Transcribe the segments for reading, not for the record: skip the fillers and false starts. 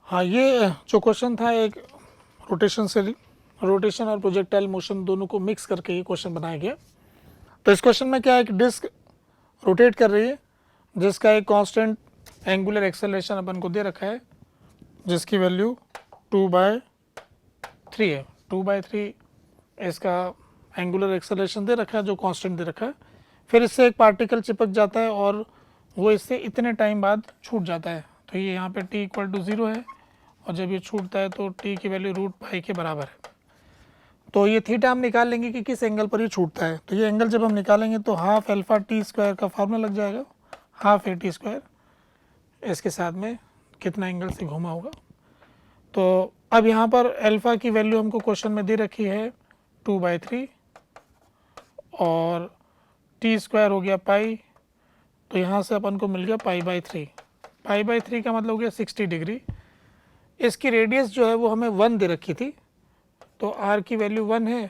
हाँ, ये जो क्वेश्चन था एक रोटेशन और प्रोजेक्टाइल मोशन दोनों को मिक्स करके ये क्वेश्चन बनाया गया। तो इस क्वेश्चन में क्या है कि डिस्क रोटेट कर रही है जिसका एक कांस्टेंट एंगुलर एक्सेलरेशन अपन को दे रखा है जिसकी वैल्यू 2/3 है। 2/3 इसका एंगुलर एक्सेलरेशन दे रखा है जो कांस्टेंट दे रखा है। फिर इससे एक पार्टिकल चिपक जाता है और वो इससे इतने टाइम बाद छूट जाता है। तो ये यहाँ पे t = 0 है और जब ये छूटता है तो t की वैल्यू √π के बराबर है। तो ये थीटा हम निकाल लेंगे कि किस एंगल पर ये छूटता है। तो ये एंगल जब हम निकालेंगे तो हाफ अल्फा टी स्क्वायर का फार्मूला लग जाएगा, हाफ AT स्क्वायर, इसके साथ में कितना एंगल से घूमा होगा। तो अब यहाँ पर अल्फ़ा की वैल्यू हमको क्वेश्चन में दे रखी है 2/3 और टी स्क्वायर हो गया पाई, तो यहाँ से अपन को मिल गया π/3। π/3 का मतलब हो गया 60 डिग्री। इसकी रेडियस जो है वो हमें 1 दे रखी थी, तो r की वैल्यू 1 है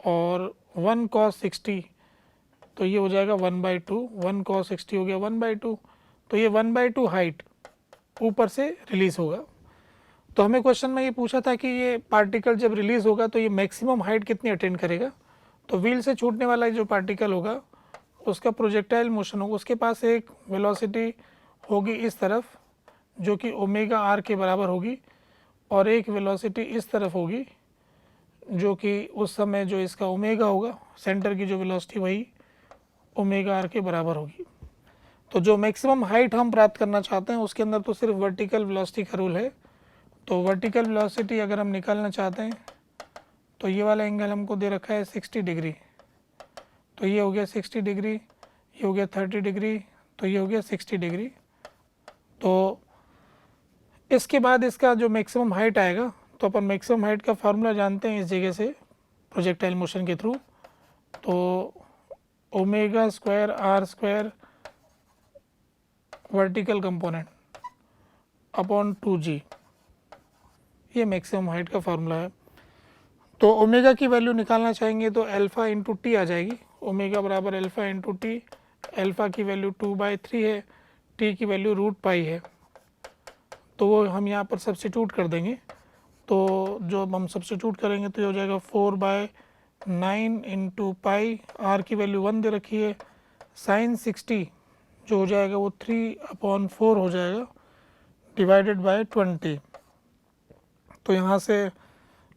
और 1 cos 60, तो ये हो जाएगा 1/2। 1 cos 60 हो गया 1/2, तो ये 1/2 हाइट ऊपर से रिलीज होगा। तो हमें क्वेश्चन में ये पूछा था कि ये पार्टिकल जब रिलीज होगा तो ये मैक्सिमम हाइट कितनी अटेन करेगा। तो व्हील से छूटने वाला जो पार्टिकल होगा उसका प्रोजेक्टाइल मोशन होगा, उसके पास एक वेलोसिटी होगी इस तरफ जो कि ओमेगा r के बराबर होगी और एक वेलोसिटी इस तरफ होगी जो कि उस समय जो इसका ओमेगा होगा, सेंटर की जो वेलोसिटी वही ओमेगा r के बराबर होगी। तो जो मैक्सिमम हाइट हम प्राप्त करना चाहते हैं उसके अंदर तो सिर्फ वर्टिकल वेलोसिटी का रूल है। तो वर्टिकल वेलोसिटी अगर हम निकालना चाहते हैं तो ये वाला एंगल हमको दे रखा है 60 डिग्री, तो ये हो गया 60 डिग्री, ये हो गया 30 डिग्री, तो ये हो गया 60 डिग्री। तो इसके बाद इसका जो मैक्सिमम हाइट आएगा, तो अपन मैक्सिमम हाइट का फार्मूला जानते हैं इस जगह से प्रोजेक्टाइल मोशन के थ्रू। तो omega square r square vertical component upon 2g, ये मैक्सिमम हाइट का फार्मूला है। तो ओमेगा की वैल्यू निकालना चाहेंगे तो अल्फ़ा इंटू टी आ जाएगी, ओमेगा बराबर अल्फ़ा इंटू टी। अल्फ़ा की वैल्यू 2/3 है, टी की वैल्यू √π है, तो वो हम यहाँ पर सब्स्टिट्यूट कर देंगे। तो जो हम सब्स्टिट्यूट करेंगे तो ये हो जाएगा 4/9 इंटू पाई, आर की वैल्यू 1 दे रखी है, साइन 60 जो हो जाएगा वो 3/4 हो जाएगा डिवाइडेड बाय 20। तो यहाँ से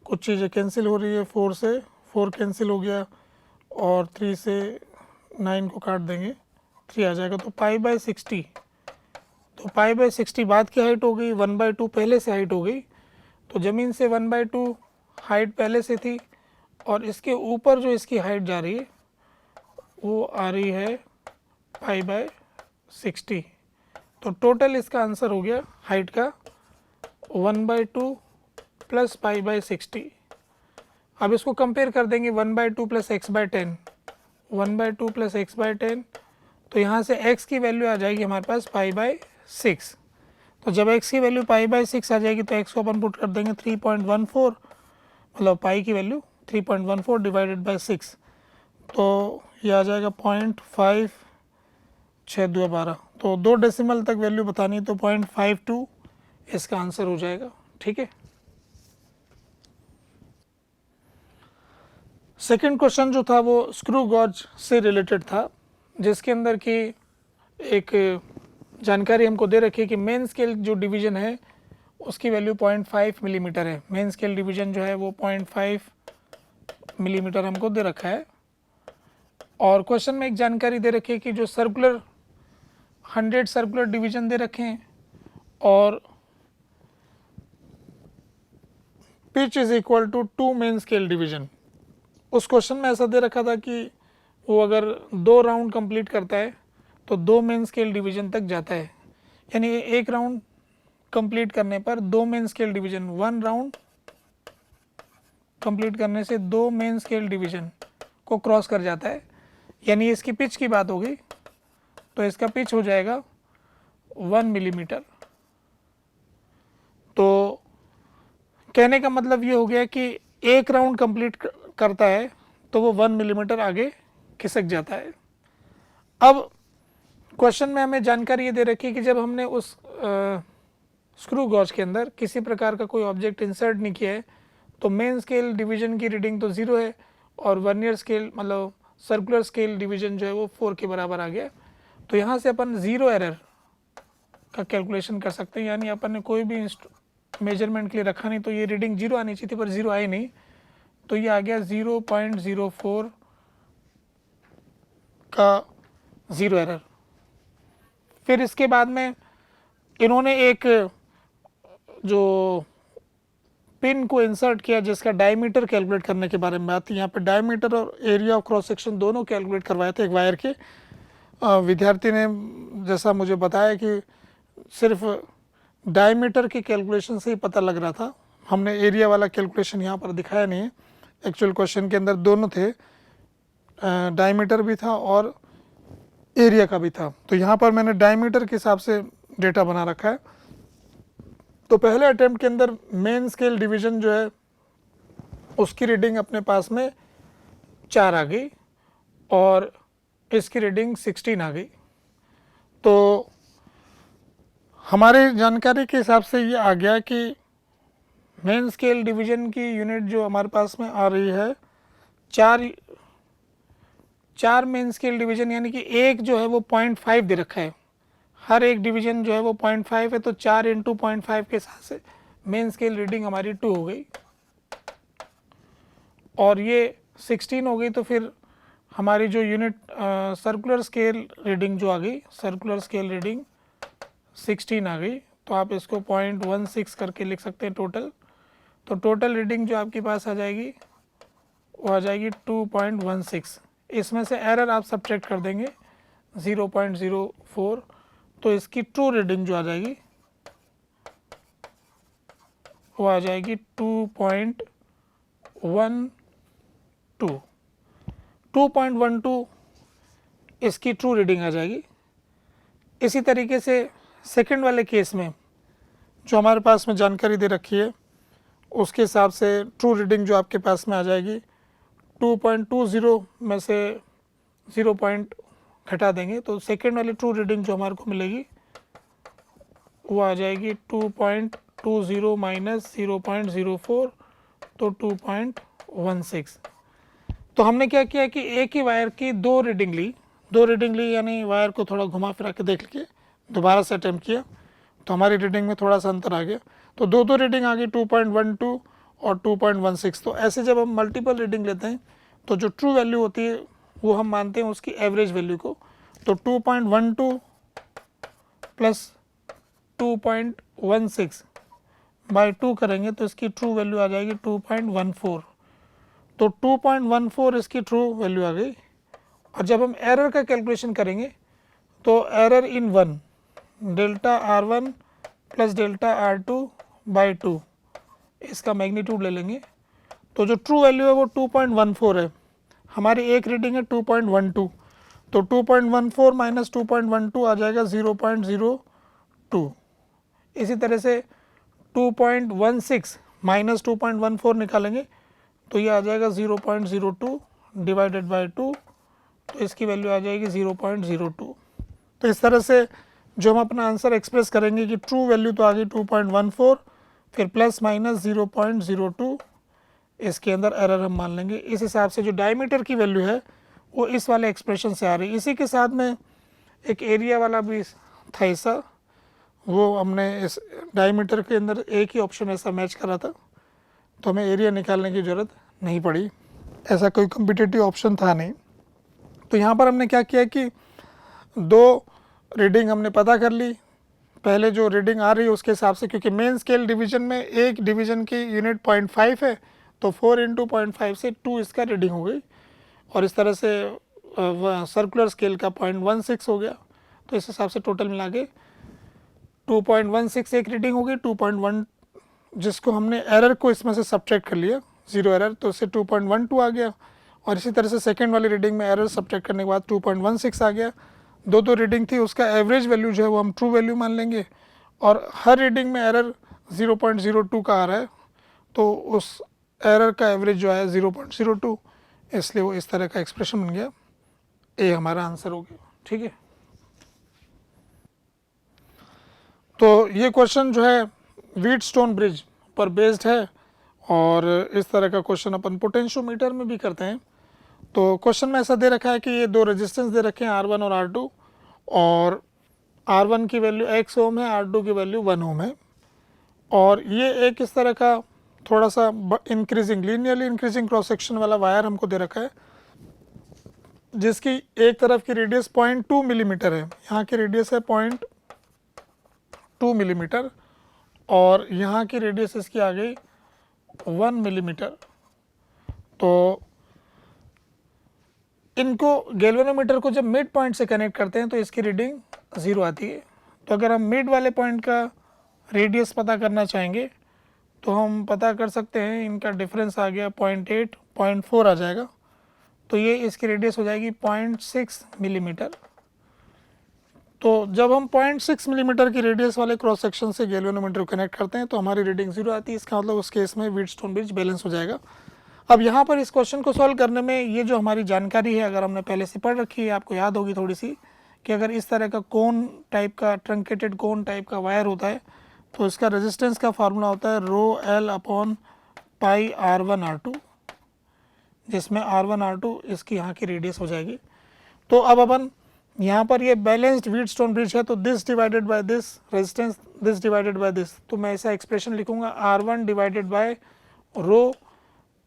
कुछ चीज़ें कैंसिल हो रही है, 4 से 4 कैंसिल हो गया और 3 से 9 को काट देंगे, 3 आ जाएगा, तो π/60। तो π/60 बाद की हाइट हो गई, 1/2 पहले से हाइट हो गई। तो ज़मीन से 1/2 हाइट पहले से थी और इसके ऊपर जो इसकी हाइट जा रही है वो आ रही है π/60। तो टोटल इसका आंसर हो गया हाइट का 1/2 प्लस π/60। अब इसको कंपेयर कर देंगे 1/2 प्लस x/10, 1/2 प्लस x/10, तो यहाँ से x की वैल्यू आ जाएगी हमारे पास π/6। तो जब x की वैल्यू π/6 आ जाएगी तो x को अपन पुट कर देंगे 3.14, मतलब पाई की वैल्यू 3.14 डिवाइडेड बाय 6, तो ये आ जाएगा 0.56212। तो 2 डेसिमल तक वैल्यू बतानी तो 0.52 इसका आंसर हो जाएगा। ठीक है। सेकंड क्वेश्चन जो था वो स्क्रू गॉज से रिलेटेड था, जिसके अंदर की एक जानकारी हमको दे रखी है कि मेन स्केल जो डिवीज़न है उसकी वैल्यू 0.5 मिलीमीटर है। मेन स्केल डिवीज़न जो है वो 0.5 मिलीमीटर हमको दे रखा है। और क्वेश्चन में एक जानकारी दे रखी है कि जो 100 सर्कुलर डिवीज़न दे रखे हैं और pitch is equal to 2 main scale division. उस क्वेश्चन में ऐसा दे रखा था कि वो अगर 2 राउंड कंप्लीट करता है तो 2 मेन स्केल डिवीज़न तक जाता है, यानी एक राउंड कंप्लीट करने पर 2 main scale division, 1 round complete करने से 2 मेन स्केल डिवीज़न को क्रॉस कर जाता है, यानी इसकी पिच की बात होगी तो इसका पिच हो जाएगा 1 मिलीमीटर। तो कहने का मतलब ये हो गया कि एक राउंड कंप्लीट करता है तो वो 1 मिलीमीटर आगे खिसक जाता है। अब क्वेश्चन में हमें जानकारी ये दे रखी है कि जब हमने उस स्क्रू गॉज के अंदर किसी प्रकार का कोई ऑब्जेक्ट इंसर्ट नहीं किया है, तो मेन स्केल डिवीजन की रीडिंग तो 0 है और वर्नियर स्केल मतलब सर्कुलर स्केल डिवीजन जो है वो 4 के बराबर आ गया। तो यहाँ से अपन 0 एरर का कैलकुलेशन कर सकते हैं, यानी अपन ने कोई भी मेजरमेंट के लिए रखा नहीं, तो ये रीडिंग 0 आनी चाहिए थी पर 0 आई नहीं, तो ये आ गया 0.04 का 0 एरर। फिर इसके बाद में इन्होंने एक जो पिन को इंसर्ट किया जिसका डायमीटर कैलकुलेट करने के बारे में बात थी। यहाँ पे डायमीटर और एरिया ऑफ क्रॉस सेक्शन दोनों कैलकुलेट करवाए थे एक वायर के। विद्यार्थी ने जैसा मुझे बताया कि सिर्फ डायमीटर के कैलकुलेशन से ही पता लग रहा था, हमने एरिया वाला कैलकुलेशन यहाँ पर दिखाया नहीं है। एक्चुअल क्वेश्चन के अंदर दोनों थे, डायमीटर भी था और एरिया का भी था। तो यहाँ पर मैंने डायमीटर के हिसाब से डेटा बना रखा है। तो पहले अटेम्प्ट के अंदर मेन स्केल डिवीजन जो है उसकी रीडिंग अपने पास में 4 आ गई और इसकी रीडिंग 16 आ गई। तो हमारे जानकारी के हिसाब से ये आ गया कि मेन स्केल डिवीजन की यूनिट जो हमारे पास में आ रही है 4 मेन स्केल डिवीजन, यानी कि एक जो है वो 0.5 दे रखा है, हर एक डिवीजन जो है वो 0.5 है, तो 4 × 0.5 के हिसाब से मेन स्केल रीडिंग हमारी 2 हो गई और ये 16 हो गई। तो फिर हमारी जो यूनिट सर्कुलर स्केल रीडिंग जो आ गई, सर्कुलर स्केल रीडिंग 16 आ गई। तो आप इसको 0.16 करके लिख सकते हैं टोटल। तो टोटल रीडिंग जो आपके पास आ जाएगी वो आ जाएगी 2.16। इसमें से एरर आप सब्ट्रैक्ट कर देंगे 0.04, तो इसकी ट्रू रीडिंग जो आ जाएगी वो आ जाएगी 2.12। 2.12 इसकी ट्रू रीडिंग आ जाएगी। इसी तरीके से सेकंड वाले केस में जो हमारे पास में जानकारी दे रखी है उसके हिसाब से ट्रू रीडिंग जो आपके पास में आ जाएगी 2.20 में से 0 पॉइंट घटा देंगे, तो सेकेंड वाली ट्रू रीडिंग जो हमारे को मिलेगी वो आ जाएगी 2.20 माइनस 0.04, तो 2.16। तो हमने क्या किया कि एक ही वायर की दो रीडिंग ली, यानी वायर को थोड़ा घुमा फिरा के देख के दोबारा से अटैम्प्ट किया, तो हमारी रीडिंग में थोड़ा सा अंतर आ गया। तो दो रीडिंग आ गई 2.12 और 2.16। तो ऐसे जब हम मल्टीपल रीडिंग लेते हैं तो जो ट्रू वैल्यू होती है वो हम मानते हैं उसकी एवरेज वैल्यू को। तो 2.12 प्लस 2.16 बाई 2 करेंगे तो इसकी ट्रू वैल्यू आ जाएगी 2.14। तो 2.14 इसकी ट्रू वैल्यू आ गई। और जब हम एरर का कैलकुलेशन करेंगे तो error in 1 delta R1 plus delta R2 by 2 इसका मैग्नीट्यूड ले लेंगे। तो जो ट्रू वैल्यू है वो 2.14 है, हमारी एक रीडिंग है 2.12, तो 2.14 माइनस 2.12 आ जाएगा 0.02। इसी तरह से 2.16 माइनस 2.14 निकालेंगे तो ये आ जाएगा 0.02 डिवाइडेड बाई 2, तो इसकी वैल्यू आ जाएगी 0.02। तो इस तरह से जो हम अपना आंसर एक्सप्रेस करेंगे कि ट्रू वैल्यू तो आ गई 2.14, फिर प्लस माइनस 0.02, इसके अंदर एरर हम मान लेंगे। इस हिसाब से जो डायमीटर की वैल्यू है वो इस वाले एक्सप्रेशन से आ रही है। इसी के साथ में एक एरिया वाला भी था हिस्सा, वो हमने इस डायमीटर के अंदर एक ही ऑप्शन ऐसा मैच करा था, तो हमें एरिया निकालने की ज़रूरत नहीं पड़ी, ऐसा कोई कॉम्पिटिटिव ऑप्शन था नहीं। तो यहाँ पर हमने क्या किया कि दो रीडिंग हमने पता कर ली, पहले जो रीडिंग आ रही है उसके हिसाब से, क्योंकि मेन स्केल डिवीजन में एक डिवीजन की यूनिट 0.5 है, तो 4 × 0.5 से 2 इसका रीडिंग हो गई, और इस तरह से सर्कुलर स्केल का 0.16 हो गया। तो इस हिसाब से टोटल मिला के 2.16 एक रीडिंग हो गई, 2.1 जिसको हमने एरर को इसमें से सब्ट्रैक्ट कर लिया 0 एरर, तो इससे 2.12 आ गया। और इसी तरह से सेकेंड वाली रीडिंग में एरर सब्ट्रैक्ट करने के बाद 2.16 आ गया। दो रीडिंग थी, उसका एवरेज वैल्यू जो है वो हम ट्रू वैल्यू मान लेंगे, और हर रीडिंग में एरर 0.02 का आ रहा है, तो उस एरर का एवरेज जो है 0.02, इसलिए वो इस तरह का एक्सप्रेशन बन गया। ए हमारा आंसर हो गया। ठीक है, तो ये क्वेश्चन जो है व्हीटस्टोन ब्रिज पर बेस्ड है और इस तरह का क्वेश्चन अपन पोटेंशियोमीटर में भी करते हैं। तो क्वेश्चन में ऐसा दे रखा है कि ये दो रेजिस्टेंस दे रखे हैं R1 और R2 और R1 की वैल्यू x ओम है, R2 की वैल्यू 1 ओम है और ये एक इस तरह का थोड़ा सा increasing linearly increasing cross section वाला वायर हमको दे रखा है जिसकी एक तरफ की रेडियस 0.2 मिलीमीटर है, यहाँ की रेडियस है 0.2 मिलीमीटर और यहाँ की रेडियस इसकी आ गई 1 मिलीमीटर। तो इनको गैल्वेनोमीटर को जब मिड पॉइंट से कनेक्ट करते हैं तो इसकी रीडिंग 0 आती है। तो अगर हम मिड वाले पॉइंट का रेडियस पता करना चाहेंगे तो हम पता कर सकते हैं, इनका डिफरेंस आ गया 0.8, 0.4 आ जाएगा तो ये इसकी रेडियस हो जाएगी 0.6 मिलीमीटर। तो जब हम 0.6 मिलीमीटर की रेडियस वाले क्रॉस सेक्शन से गैल्वेनोमीटर को कनेक्ट करते हैं तो हमारी रीडिंग 0 आती है। इसका मतलब उस केस में व्हीटस्टोन ब्रिज बैलेंस हो जाएगा। अब यहाँ पर इस क्वेश्चन को सॉल्व करने में ये जो हमारी जानकारी है, अगर हमने पहले से पढ़ रखी है, आपको याद होगी थोड़ी सी, कि अगर इस तरह का कोन टाइप का ट्रंकेटेड कोन टाइप का वायर होता है तो इसका रेजिस्टेंस का फार्मूला होता है rho L upon pi R1R2, जिसमें R1R2 इसकी यहाँ की रेडियस हो जाएगी। तो अब अपन यहाँ पर ये बैलेंस्ड व्हीटस्टोन ब्रिज है तो this divided by this resistance, this divided by this, तो मैं ऐसा एक्सप्रेशन लिखूंगा R1 divided by rho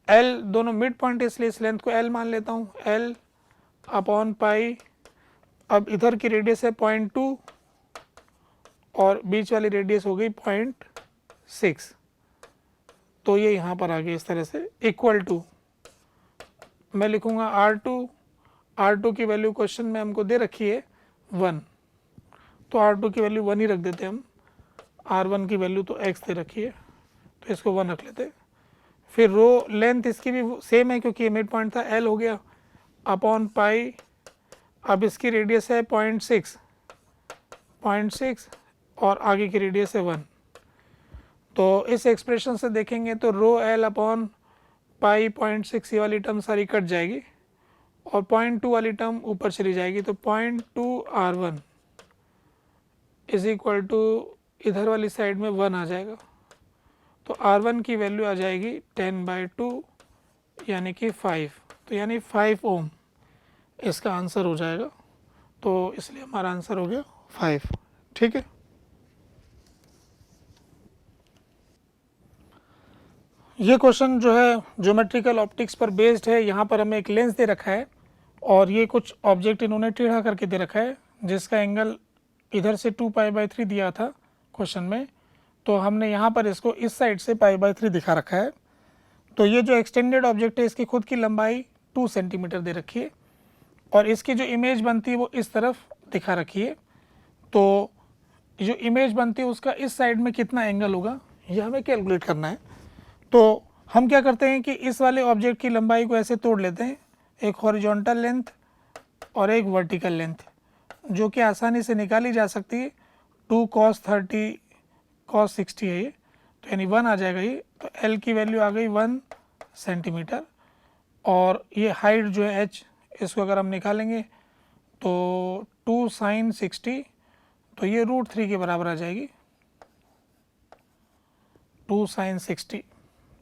L, दोनों मिड पॉइंट इसलिए इस लेंथ को L मान लेता हूँ, L अपॉन पाई, अब इधर की रेडियस है 0.2 और बीच वाली रेडियस हो गई 0.6, तो ये यहाँ पर आ गई इस तरह से, इक्वल टू मैं लिखूंगा R2 की वैल्यू क्वेश्चन में हमको दे रखी है 1, तो R2 की वैल्यू 1 ही रख देते हैं हम, R1 की वैल्यू तो x दे रखी है तो इसको 1 रख लेते हैं। फिर रो लेंथ इसकी भी सेम है क्योंकि ये मिड पॉइंट था, L हो गया अपॉन पाई, अब इसकी रेडियस है 0.6 और आगे की रेडियस है 1, तो इस एक्सप्रेशन से देखेंगे तो रो L अपॉन पाई 0.6 ये वाली टर्म सारी कट जाएगी और 0.2 वाली टर्म ऊपर चली जाएगी, तो 0.2 R1 इज इक्वल टू इधर वाली साइड में 1 आ जाएगा, तो R1 की वैल्यू आ जाएगी 10/2 यानी कि 5, तो यानी 5 ओम इसका आंसर हो जाएगा। तो इसलिए हमारा आंसर हो गया 5। ठीक है, ये क्वेश्चन जो है ज्योमेट्रिकल ऑप्टिक्स पर बेस्ड है। यहाँ पर हमें एक लेंस दे रखा है और ये कुछ ऑब्जेक्ट इन्होंने टेढ़ा करके दे रखा है जिसका एंगल इधर से 2π/3 दिया था क्वेश्चन में, तो हमने यहाँ पर इसको इस साइड से π/3 दिखा रखा है। तो ये जो एक्सटेंडेड ऑब्जेक्ट है इसकी खुद की लंबाई 2 सेंटीमीटर दे रखी है और इसकी जो इमेज बनती है वो इस तरफ दिखा रखी है। तो जो इमेज बनती है उसका इस साइड में कितना एंगल होगा ये हमें कैलकुलेट करना है। तो हम क्या करते हैं कि इस वाले ऑब्जेक्ट की लंबाई को ऐसे तोड़ लेते हैं, एक हॉरिजॉन्टल लेंथ और एक वर्टिकल लेंथ, जो कि आसानी से निकाली जा सकती है। 2 cos 30 cos 60 है ये, तो यानी 1 आ जाएगा ये, तो L की वैल्यू आ गई 1 सेंटीमीटर और ये हाइट जो है h, इसको अगर हम निकालेंगे तो 2 sin 60, तो ये √3 के बराबर आ जाएगी, 2 sin 60,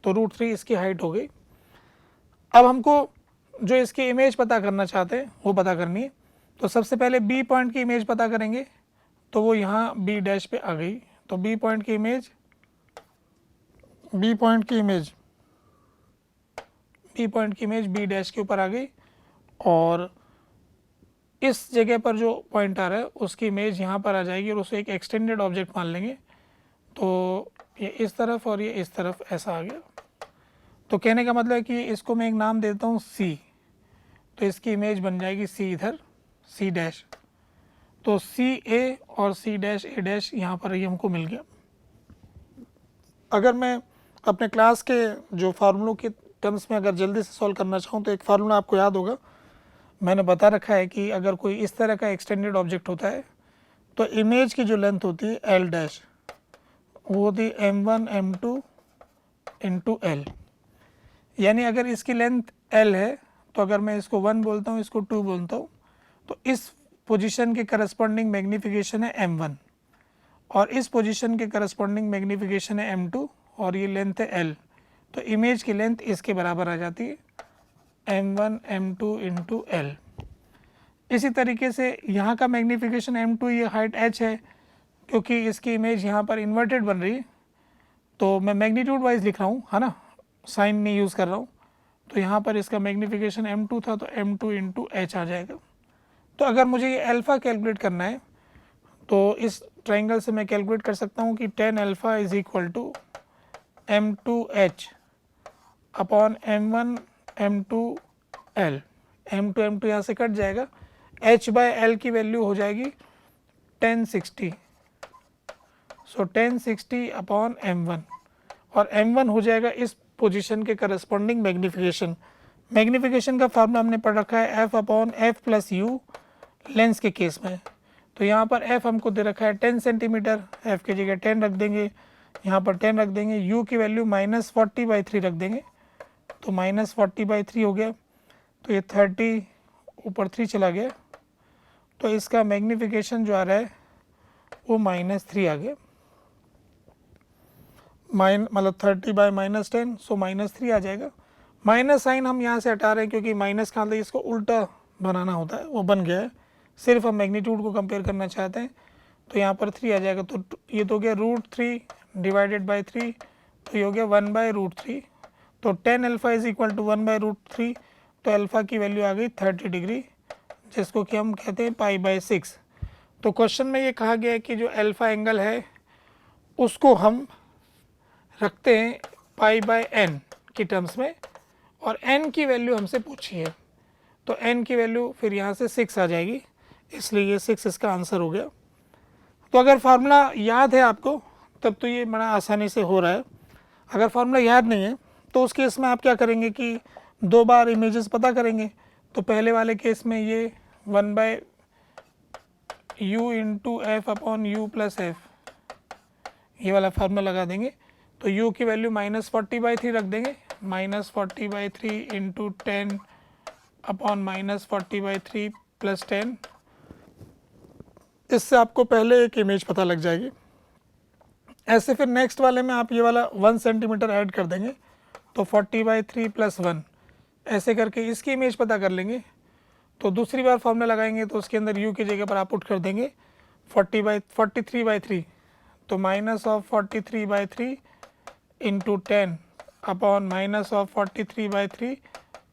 तो √3 इसकी हाइट हो गई। अब हमको जो इसकी इमेज पता करना चाहते हैं वो पता करनी है, तो सबसे पहले B पॉइंट की इमेज पता करेंगे, तो वो यहाँ B डैश पे आ गई, तो B पॉइंट की इमेज B डैश के ऊपर आ गई और इस जगह पर जो पॉइंट आ रहा है उसकी इमेज यहाँ पर आ जाएगी और उसे एक एक्सटेंडेड ऑब्जेक्ट मान लेंगे, तो ये इस तरफ और ये इस तरफ ऐसा आ गया। तो कहने का मतलब है कि इसको मैं एक नाम देता हूँ C, तो इसकी इमेज बन जाएगी C इधर, C डैश, तो CA और C डैश A डैश यहाँ पर ही हमको मिल गया। अगर मैं अपने क्लास के जो फार्मूलों के टर्म्स में अगर जल्दी से सॉल्व करना चाहूँ तो एक फार्मूला आपको याद होगा, मैंने बता रखा है कि अगर कोई इस तरह का एक्सटेंडेड ऑब्जेक्ट होता है तो इमेज की जो लेंथ होती है L डैश वो होती है m1 m2 इंटू L, यानी अगर इसकी लेंथ L है तो अगर मैं इसको 1 बोलता हूँ इसको 2 बोलता हूँ तो इस पोजीशन के करस्पॉन्डिंग मैग्नीफिकेशन है m1 और इस पोजीशन के करस्पॉन्डिंग मैग्नीफिकेशन है m2 और ये लेंथ है l, तो इमेज की लेंथ इसके बराबर आ जाती है m1 m2 इंटू l। इसी तरीके से यहाँ का मैग्नीफिकेशन m2, ये हाइट h है, क्योंकि इसकी इमेज यहाँ पर इन्वर्टेड बन रही है तो मैं मैग्नीट्यूड वाइज लिख रहा हूँ, है ना, साइन नहीं यूज़ कर रहा हूँ। तो यहाँ पर इसका मैग्नीफिकेशन m2 था तो m2 इंटू h आ जाएगा। तो अगर मुझे ये अल्फ़ा कैलकुलेट करना है तो इस ट्राइंगल से मैं कैलकुलेट कर सकता हूँ कि tan alpha is equal to m2h upon m1 m2 l। m2 m2 यहाँ से कट जाएगा, h बाय l की वैल्यू हो जाएगी 1060, सो 1060 अपॉन m1 और m1 हो जाएगा इस पोजीशन के करस्पॉन्डिंग मैग्नीफिकेशन। मैग्नीफिकेशन का फार्मूला हमने पढ़ रखा है f upon f plus you lens के केस में। तो यहाँ पर f हमको दे रखा है 10 सेंटीमीटर, f की जगह 10 रख देंगे, यहाँ पर 10 रख देंगे, u की वैल्यू -40/3 रख देंगे, तो -40/3 हो गया, तो ये 30 ऊपर 3 चला गया, तो इसका मैग्नीफिकेशन जो आ रहा है वो -3 आ गया, मतलब 30/-10, सो -3 आ जाएगा। माइनस साइन हम यहाँ से हटा रहे हैं क्योंकि माइनस का मतलब इसको उल्टा बनाना होता है, वो बन गया है, सिर्फ हम मैग्नीट्यूड को कंपेयर करना चाहते हैं, तो यहाँ पर 3 आ जाएगा। तो ये तो हो गया √3 डिवाइडेड बाई 3, तो ये हो गया 1/√3, तो tan alpha is equal to 1/√3, तो अल्फ़ा की वैल्यू आ गई 30 डिग्री, जिसको कि हम कहते हैं π/6। तो क्वेश्चन में ये कहा गया है कि जो अल्फ़ा एंगल है उसको हम रखते हैं π/n की टर्म्स में, और n की वैल्यू हमसे पूछी है, तो n की वैल्यू फिर यहाँ से 6 आ जाएगी, इसलिए ये 6 इसका आंसर हो गया। तो अगर फार्मूला याद है आपको तब तो ये बड़ा आसानी से हो रहा है। अगर फार्मूला याद नहीं है तो उस केस में आप क्या करेंगे कि 2 बार इमेजेस पता करेंगे। तो पहले वाले केस में ये 1/u into F upon you plus F, ये वाला फार्मूला लगा देंगे, तो u की वैल्यू -40/3 रख देंगे, -40/3 इंटू 10 अपॉन -40/3 प्लस 10, इससे आपको पहले एक इमेज पता लग जाएगी। ऐसे फिर नेक्स्ट वाले में आप ये वाला 1 सेंटीमीटर ऐड कर देंगे, तो 40/3 प्लस 1, ऐसे करके इसकी इमेज पता कर लेंगे। तो दूसरी बार फार्मूला लगाएंगे तो उसके अंदर u की जगह पर आप पुट कर देंगे 43/3, तो -43/3 इंटू 10 अपॉन -43/3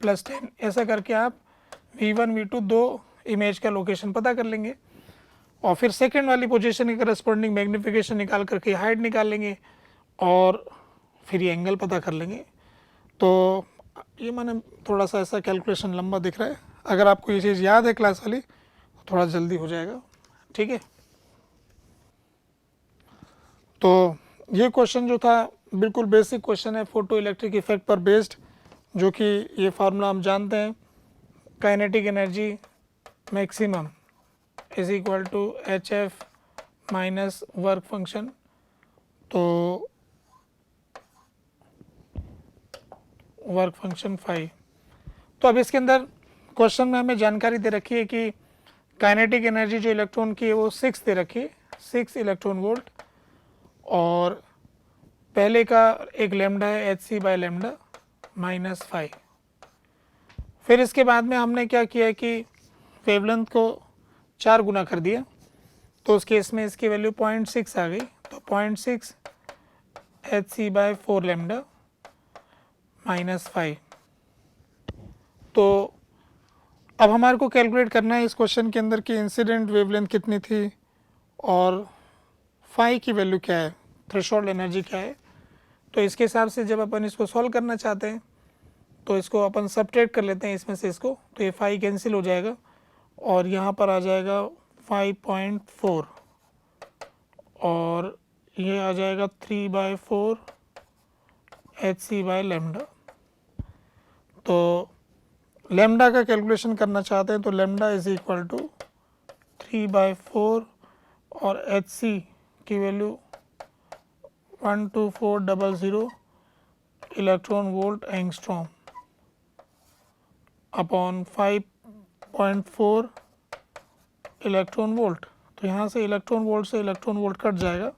प्लस 10, ऐसा करके आप v1 v2 दो इमेज का लोकेशन पता कर लेंगे, और फिर सेकंड वाली पोजीशन के करस्पॉन्डिंग मैग्नीफिकेशन निकाल करके हाइट निकाल लेंगे और फिर ये एंगल पता कर लेंगे। तो ये माने थोड़ा सा ऐसा कैलकुलेशन लंबा दिख रहा है, अगर आपको ये चीज़ याद है क्लास वाली तो थोड़ा जल्दी हो जाएगा, ठीक है। तो ये क्वेश्चन जो था बिल्कुल बेसिक क्वेश्चन है, फोटो इलेक्ट्रिक इफेक्ट पर बेस्ड, जो कि ये फार्मूला हम जानते हैं, kinetic energy maximum is equal to HF minus work function. तो वर्क फंक्शन 5, तो अब इसके अंदर क्वेश्चन में हमें जानकारी दे रखी है कि काइनेटिक एनर्जी जो इलेक्ट्रॉन की है वो 6 दे रखी है, 6 इलेक्ट्रॉन वोल्ट, और पहले का एक लैम्डा है hc/λ -5। फिर इसके बाद में हमने क्या किया कि वेवलेंथ को 4 गुना कर दिया, तो उस केस में इसकी वैल्यू 0.6 आ गई, तो 0.6 hc/4λ -5। तो अब हमारे को कैलकुलेट करना है इस क्वेश्चन के अंदर कि इंसिडेंट वेवलेंथ कितनी थी और फाई की वैल्यू क्या है, थ्रेशोल्ड एनर्जी क्या है। तो इसके हिसाब से जब अपन इसको सॉल्व करना चाहते हैं तो इसको अपन सब्ट्रैक्ट कर लेते हैं इसमें से इसको, तो ये फाई कैंसिल हो जाएगा और यहाँ पर आ जाएगा 5.4 और ये आ जाएगा 3/4 hc/λ। तो लैम्डा का कैलकुलेशन करना चाहते हैं तो लैम्डा इज इक्वल टू 3/4 और hc की value 12400 electron volt angstrom upon 5.4 electron volt. तो यहाँ से इलेक्ट्रॉन वोल्ट से इलेक्ट्रॉन वोल्ट कट जाएगा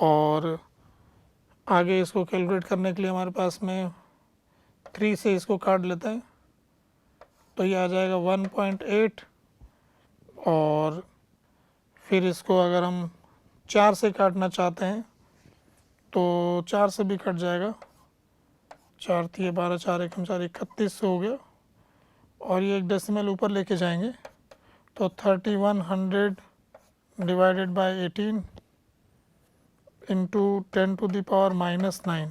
और आगे इसको कैलकुलेट करने के लिए हमारे पास में 3 से इसको काट लेते हैं तो ये आ जाएगा 1.8 और फिर इसको अगर हम 4 से काटना चाहते हैं तो 4 से भी कट जाएगा, 4 3 12 4 1 4 31 हो गया और ये एक डेसिमल ऊपर लेके जाएंगे तो 3100 divided by 18 into 10 to the power -9।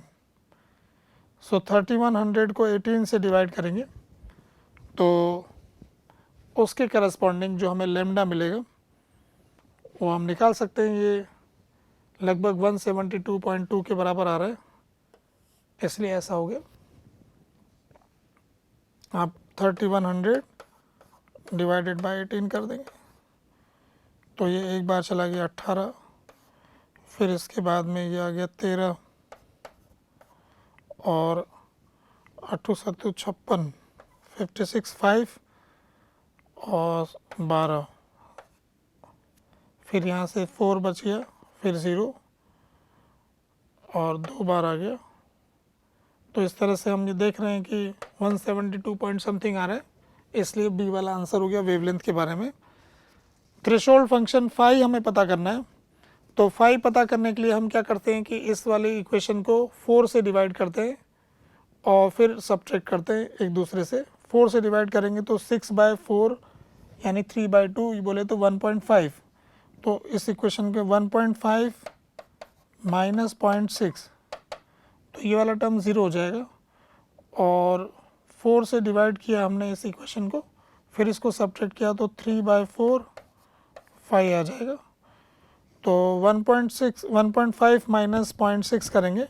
So 3100 को 18 से डिवाइड करेंगे तो उसके करस्पॉन्डिंग जो हमें लेमडा मिलेगा वो हम निकाल सकते हैं। ये लगभग 172.2 के बराबर आ रहा है, इसलिए ऐसा हो गया। आप 3100 डिवाइडेड बाय 18 कर देंगे तो ये एक बार चला गया 18, फिर इसके बाद में ये आ गया 13 और 8 7 56 56 5 और 12, फिर यहाँ से 4 बच गया, फिर 0 और 2 बार आ गया। तो इस तरह से हम ये देख रहे हैं कि 172 पॉइंट समथिंग आ रहा है, इसलिए बी वाला आंसर हो गया वेवलेंथ के बारे में। थ्रेशोल्ड फंक्शन फाई हमें पता करना है, तो फाई पता करने के लिए हम क्या करते हैं कि इस वाली इक्वेशन को 4 से डिवाइड करते हैं और फिर सब्ट्रैक्ट करते हैं एक दूसरे से। 4 से डिवाइड करेंगे तो 6/4 यानी 3/2 ये बोले तो 1.5, तो इस इक्वेशन के 1.5 माइनस 0.6 तो ये वाला टर्म 0 हो जाएगा और 4 से डिवाइड किया हमने इस इक्वेशन को, फिर इसको सब्ट्रैक्ट किया तो 3/4 5 आ जाएगा। तो 1.5 माइनस 0.6 करेंगे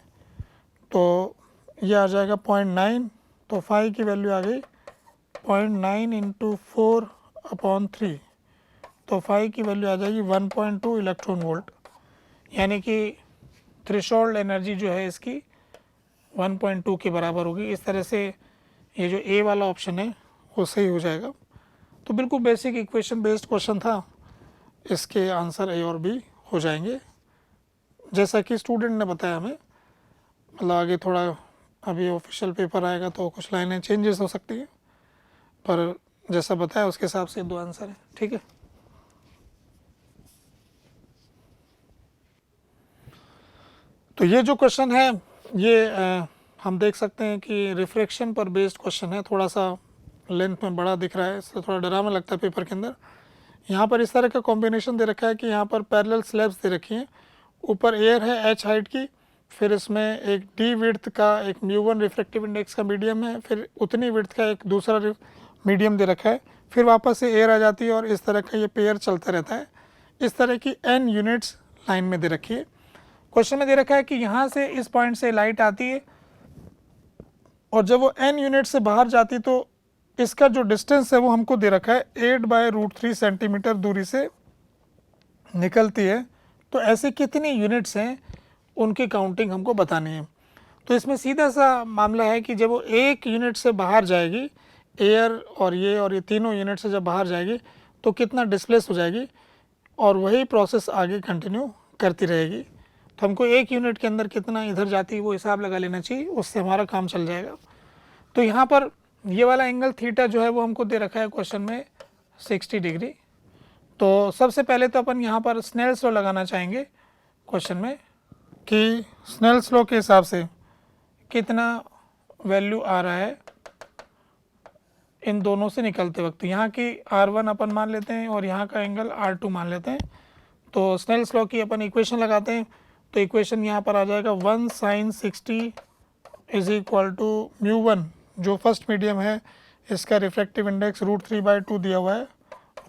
तो ये आ जाएगा 0.9, तो 5 की वैल्यू आ गई 0.9 इंटू 4/3, तो 5 की वैल्यू आ जाएगी 1.2 इलेक्ट्रॉन वोल्ट, यानी कि थ्रेशोल्ड एनर्जी जो है इसकी 1.2 के बराबर होगी। इस तरह से ये जो ए वाला ऑप्शन है वो सही हो जाएगा। तो बिल्कुल बेसिक इक्वेशन बेस्ड क्वेश्चन था, इसके आंसर ए और बी हो जाएंगे जैसा कि स्टूडेंट ने बताया हमें। मतलब आगे थोड़ा अभी ऑफिशियल पेपर आएगा तो कुछ लाइनें चेंजेस हो सकती हैं, पर जैसा बताया उसके हिसाब से 2 आंसर हैं। ठीक है, तो ये जो क्वेश्चन है ये हम देख सकते हैं कि रिफ्रैक्शन पर बेस्ड क्वेश्चन है। थोड़ा सा लेंथ में बड़ा दिख रहा है, इससे थोड़ा डरावना लगता है पेपर के अंदर। यहाँ पर इस तरह का कॉम्बिनेशन दे रखा है कि यहाँ पर पैरेलल स्लैब्स दे रखी हैं, ऊपर एयर है h हाइट की, फिर इसमें एक d विड्थ का एक μ1 रिफ्रैक्टिव इंडेक्स का मीडियम है, फिर उतनी विड्थ का एक दूसरा मीडियम दे रखा है, फिर वापस से एयर आ जाती है और इस तरह का ये पेयर चलता रहता है। इस तरह की n यूनिट्स लाइन में दे रखी है। क्वेश्चन में दे रखा है कि यहाँ से इस पॉइंट से लाइट आती है और जब वो n यूनिट से बाहर जाती तो इसका जो डिस्टेंस है वो हमको दे रखा है 8/√3 सेंटीमीटर दूरी से निकलती है। तो ऐसे कितनी यूनिट्स हैं उनकी काउंटिंग हमको बतानी है। तो इसमें सीधा सा मामला है कि जब वो 1 यूनिट से बाहर जाएगी, एयर और ये तीनों यूनिट से जब बाहर जाएगी तो कितना डिस्प्लेस हो जाएगी और वही प्रोसेस आगे कंटिन्यू करती रहेगी। तो हमको 1 यूनिट के अंदर कितना इधर जाती है वो हिसाब लगा लेना चाहिए, उससे हमारा काम चल जाएगा। तो यहाँ पर ये वाला एंगल थीटा जो है वो हमको दे रखा है क्वेश्चन में 60 डिग्री। तो सबसे पहले तो अपन यहाँ पर स्नेल्स लॉ लगाना चाहेंगे क्वेश्चन में कि स्नेल्स लॉ के हिसाब से कितना वैल्यू आ रहा है इन दोनों से निकलते वक्त। यहाँ की R1 अपन मान लेते हैं और यहाँ का एंगल R2 मान लेते हैं। तो स्नेल्स लॉ की अपन इक्वेशन लगाते हैं, तो इक्वेशन यहाँ पर आ जाएगा 1 sin 60 इज इक्वल टू μ1, जो फर्स्ट मीडियम है इसका रिफ्रैक्टिव इंडेक्स √3/2 दिया हुआ है,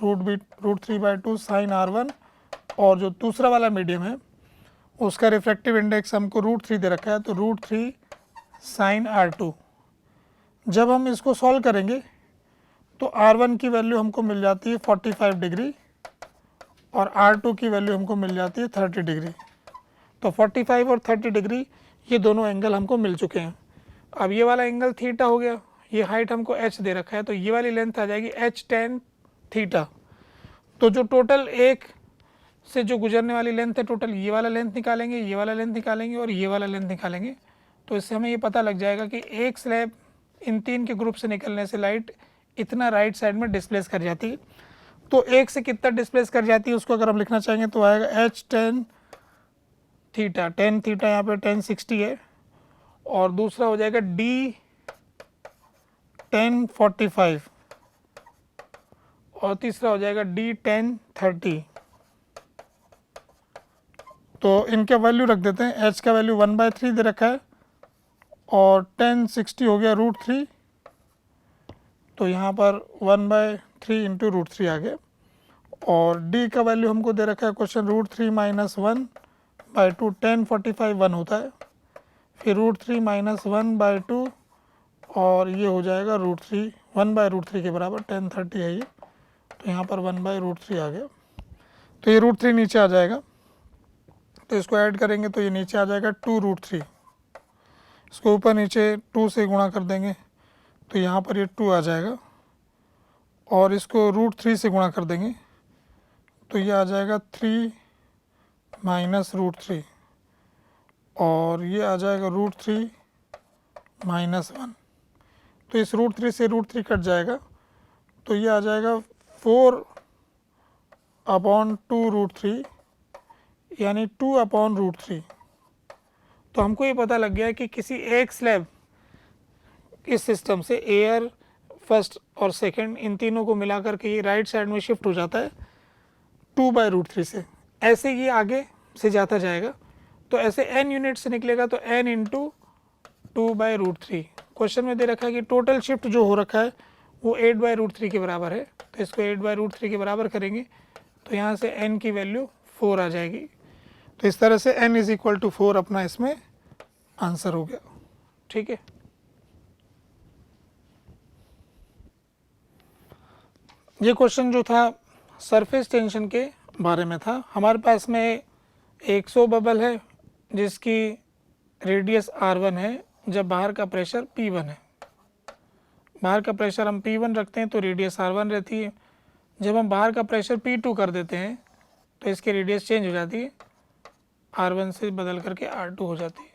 √3/2 sin R1, और जो दूसरा वाला मीडियम है उसका रिफ्रैक्टिव इंडेक्स हमको √3 दे रखा है, तो √3 sin R2। जब हम इसको सॉल्व करेंगे तो R1 की वैल्यू हमको मिल जाती है 45 डिग्री और R2 की वैल्यू हमको मिल जाती है 30 डिग्री। तो 45 और 30 डिग्री ये दोनों एंगल हमको मिल चुके हैं। अब ये वाला एंगल थीटा हो गया, ये हाइट हमको h दे रखा है, तो ये वाली लेंथ आ जाएगी h tan थीटा। तो जो टोटल एक से जो गुजरने वाली लेंथ है टोटल, ये वाला लेंथ निकालेंगे, ये वाला लेंथ निकालेंगे और ये वाला लेंथ निकालेंगे। तो इससे हमें ये पता लग जाएगा कि एक स्लैब इन 3 के ग्रुप से निकलने से लाइट इतना राइट साइड में डिस्प्लेस कर जाती है। तो एक से कितना डिस्प्लेस कर जाती है उसको अगर हम लिखना चाहेंगे तो आएगा H tan theta, tan theta यहाँ पे 1060 है, और दूसरा हो जाएगा D 1045 और तीसरा हो जाएगा D 1030। तो इनका वैल्यू रख देते हैं। H का वैल्यू 1/3 दे रखा है और 1060 हो गया √3, तो यहाँ पर 1/3 इंटू √3 आ गया। और D का वैल्यू हमको दे रखा है क्वेश्चन √3 - 1/2, 1045 1 होता है, फिर √3 - 1/2 और ये हो जाएगा √3, 1/√3 के बराबर 1030 है ये, तो यहाँ पर 1/√3 आ गया। तो ये √3 नीचे आ जाएगा, तो इसको ऐड करेंगे तो ये नीचे आ जाएगा 2√3, इसको ऊपर नीचे 2 से गुणा कर देंगे तो यहाँ पर ये 2 आ जाएगा, और इसको √3 से गुणा कर देंगे तो ये आ जाएगा 3 - √3 और ये आ जाएगा √3 - 1। तो इस √3 से √3 कट जाएगा तो ये आ जाएगा 4/2√3 यानी 2/√3। तो हमको ये पता लग गया है कि किसी एक स्लैब इस सिस्टम से एयर फर्स्ट और सेकंड इन तीनों को मिलाकर के ये राइट साइड में शिफ्ट हो जाता है 2/√3 से। ऐसे ये आगे से जाता जाएगा, तो ऐसे n यूनिट से निकलेगा तो n इंटू 2/√3। क्वेश्चन में दे रखा है कि टोटल शिफ्ट जो हो रखा है वो 8/√3 के बराबर है, तो इसको 8/√3 के बराबर करेंगे तो यहाँ से n की वैल्यू 4 आ जाएगी। तो इस तरह से n = 4 अपना इसमें आंसर हो गया। ठीक है, ये क्वेश्चन जो था सरफेस टेंशन के बारे में था। हमारे पास में एक 100 बबल है जिसकी रेडियस r1 है, जब बाहर का प्रेशर P1 है। बाहर का प्रेशर हम P1 रखते हैं तो रेडियस r1 रहती है। जब हम बाहर का प्रेशर P2 कर देते हैं तो इसकी रेडियस चेंज हो जाती है, r1 से बदल करके r2 हो जाती है।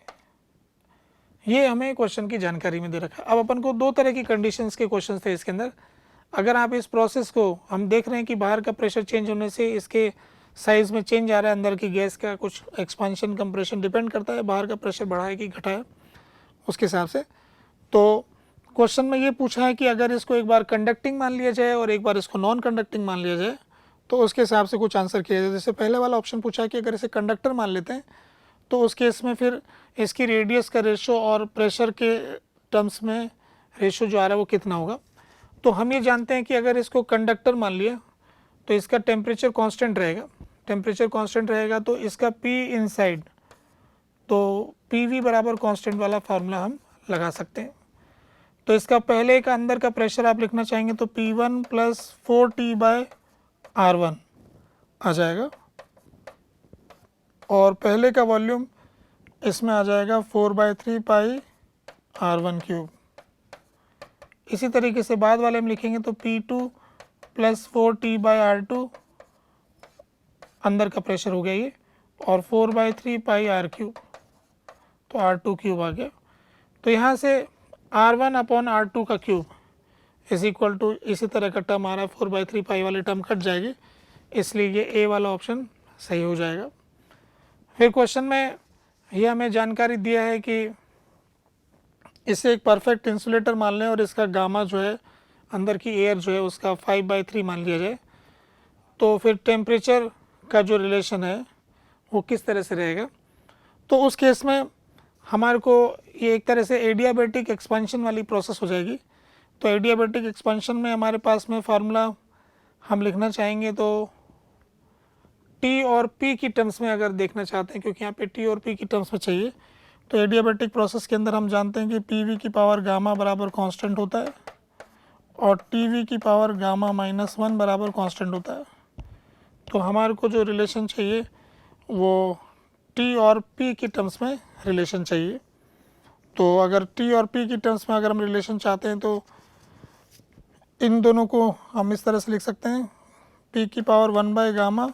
ये हमें क्वेश्चन की जानकारी में दे रखा है। अब अपन को 2 तरह की कंडीशंस के क्वेश्चन थे इसके अंदर। अगर आप इस प्रोसेस को, हम देख रहे हैं कि बाहर का प्रेशर चेंज होने से इसके साइज़ में चेंज आ रहा है, अंदर की गैस का कुछ एक्सपांशन कंप्रेशन डिपेंड करता है बाहर का प्रेशर बढ़ा है कि घटा है उसके हिसाब से। तो क्वेश्चन में ये पूछा है कि अगर इसको एक बार कंडक्टिंग मान लिया जाए और एक बार इसको नॉन कंडक्टिंग मान लिया जाए तो उसके हिसाब से कुछ आंसर किया जाए। जैसे पहले वाला ऑप्शन पूछा है कि अगर इसे कंडक्टर मान लेते हैं तो उस केस में फिर इसकी रेडियस का रेशो और प्रेशर के टर्म्स में रेशो जो आ रहा है वो कितना होगा। तो हम ये जानते हैं कि अगर इसको कंडक्टर मान लिया तो इसका टेम्परेचर कांस्टेंट रहेगा। टेम्परेचर कांस्टेंट रहेगा तो इसका P इनसाइड, तो PV बराबर कांस्टेंट वाला फार्मूला हम लगा सकते हैं। तो इसका पहले का अंदर का प्रेशर आप लिखना चाहेंगे तो P1 + 4T/R1 आ जाएगा, और पहले का वॉल्यूम इसमें आ जाएगा 4/3 पाई r1³ इसी तरीके से बाद वाले में लिखेंगे तो P2 + 4T/R2 अंदर का प्रेशर हो गया ये, और 4/3 पाई r³ तो r2³ आ गया। तो यहाँ से r1/r2 का क्यूब = इसी तरह का टर्म आ रहा है, 4/3 पाई वाली टर्म कट जाएगी, इसलिए ये ए वाला ऑप्शन सही हो जाएगा। फिर क्वेश्चन में यह हमें जानकारी दिया है कि इसे एक परफेक्ट इंसुलेटर मान लें और इसका गामा जो है, अंदर की एयर जो है उसका 5/3 मान लिया जाए, तो फिर टेम्परेचर का जो रिलेशन है वो किस तरह से रहेगा। तो उस केस में हमारे को ये एक तरह से एडियाबैटिक एक्सपेंशन वाली प्रोसेस हो जाएगी। तो एडियाबैटिक एक्सपेंशन में हमारे पास में फार्मूला हम लिखना चाहेंगे तो T और P की टर्म्स में अगर देखना चाहते हैं, क्योंकि यहाँ पे T और P की टर्म्स में चाहिए, तो एडियाबैटिक प्रोसेस के अंदर हम जानते हैं कि PV की पावर गामा बराबर कांस्टेंट होता है और TV की पावर गामा -1 बराबर कांस्टेंट होता है। तो हमारे को जो रिलेशन चाहिए वो T और P की टर्म्स में रिलेशन चाहिए। तो अगर T और P की टर्म्स में अगर हम रिलेशन चाहते हैं तो इन दोनों को हम इस तरह से लिख सकते हैं, P की पावर 1/γ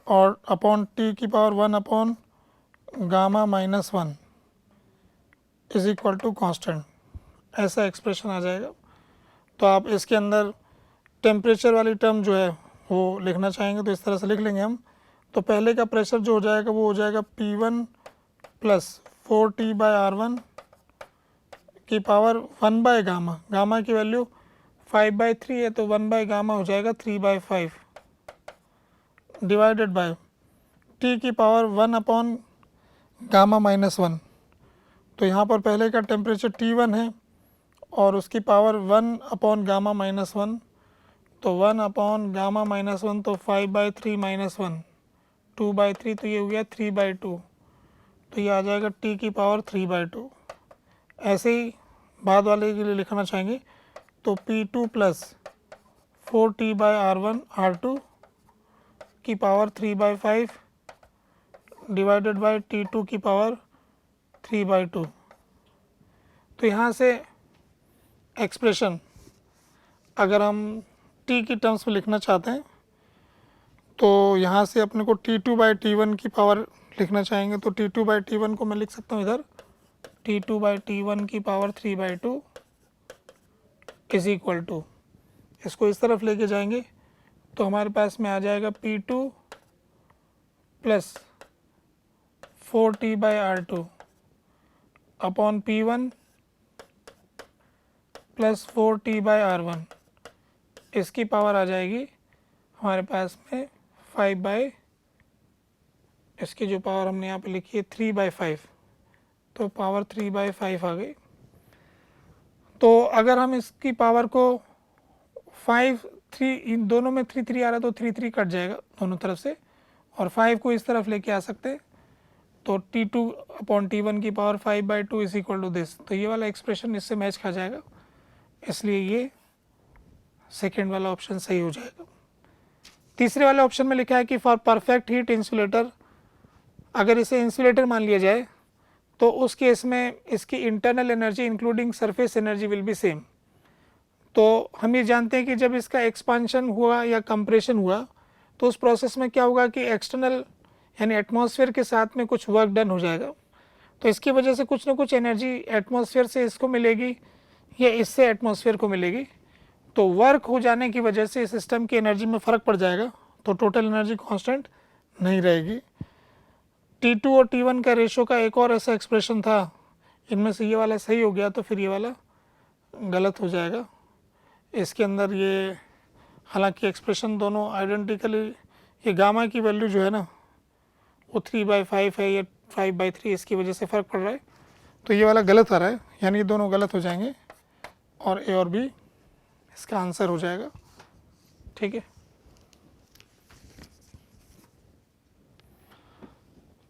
और अपॉन टी की power 1 upon gamma minus 1 is equal to constant, ऐसा एक्सप्रेशन आ जाएगा। तो आप इसके अंदर टेम्परेचर वाली टर्म जो है वो लिखना चाहेंगे तो इस तरह से लिख लेंगे हम। तो पहले का प्रेशर जो हो जाएगा वो हो जाएगा P1 प्लस 4T/R1 की पावर 1 गामा, गामा की वैल्यू 5/3 है तो 1 गामा हो जाएगा 3/5 डिवाइडेड बाय टी की पावर 1 अपॉन गामा माइनस 1। तो यहाँ पर पहले का टेम्परेचर T1 है और उसकी पावर 1 अपॉन गामा माइनस 1, तो 1 अपॉन गामा माइनस 1 तो 5/3 माइनस 1 2/3, तो ये हो गया 3/2, तो ये आ जाएगा टी की पावर 3/2। ऐसे ही बाद वाले के लिए लिखना चाहेंगे तो P2 प्लस 4T/R1 R2 की पावर 3/5 डिवाइडेड बाय T2 की पावर 3/2। तो यहाँ से एक्सप्रेशन अगर हम टी की टर्म्स में लिखना चाहते हैं तो यहाँ से अपने को T2/T1 की पावर लिखना चाहेंगे तो T2/T1 को मैं लिख सकता हूँ इधर T2/T1 की पावर 3/2 इज इक्वल टू, इसको इस तरफ लेके जाएंगे तो हमारे पास में आ जाएगा P2 plus 4T/R2 upon P1 plus 4T/R1, इसकी पावर आ जाएगी हमारे पास में 5 इसकी जो पावर हमने यहाँ पे लिखी है 3/5, तो पावर 3/5 आ गई। तो अगर हम इसकी पावर को 5 3 इन दोनों में 3 3 आ रहा है तो 3 3 कट जाएगा दोनों तरफ से, और 5 को इस तरफ लेके आ सकते हैं तो T2/T1 की power 5/2 is equal to this. तो ये वाला एक्सप्रेशन इससे मैच खा जाएगा, इसलिए ये सेकेंड वाला ऑप्शन सही हो जाएगा। तीसरे वाले ऑप्शन में लिखा है कि फॉर परफेक्ट हीट इंसुलेटर, अगर इसे इंसुलेटर मान लिया जाए तो उस केस में इसकी internal energy including surface energy will be same. तो हम ये जानते हैं कि जब इसका एक्सपांशन हुआ या कंप्रेशन हुआ तो उस प्रोसेस में क्या होगा कि एक्सटर्नल यानी एटमॉस्फेयर के साथ में कुछ वर्क डन हो जाएगा, तो इसकी वजह से कुछ ना कुछ एनर्जी एटमॉस्फेयर से इसको मिलेगी या इससे एटमॉस्फेयर को मिलेगी। तो वर्क हो जाने की वजह से सिस्टम की एनर्जी में फ़र्क पड़ जाएगा, तो टोटल एनर्जी कांस्टेंट नहीं रहेगी। T2 और T1 का रेशो का एक और ऐसा एक्सप्रेशन था, इनमें से ये वाला सही हो गया तो फिर ये वाला गलत हो जाएगा। इसके अंदर ये हालांकि एक्सप्रेशन दोनों आइडेंटिकली, ये गामा की वैल्यू जो है ना वो 3/5 है या 5/3, इसकी वजह से फ़र्क पड़ रहा है, तो ये वाला गलत आ रहा है, यानी ये दोनों गलत हो जाएंगे और ए और बी इसका आंसर हो जाएगा। ठीक है,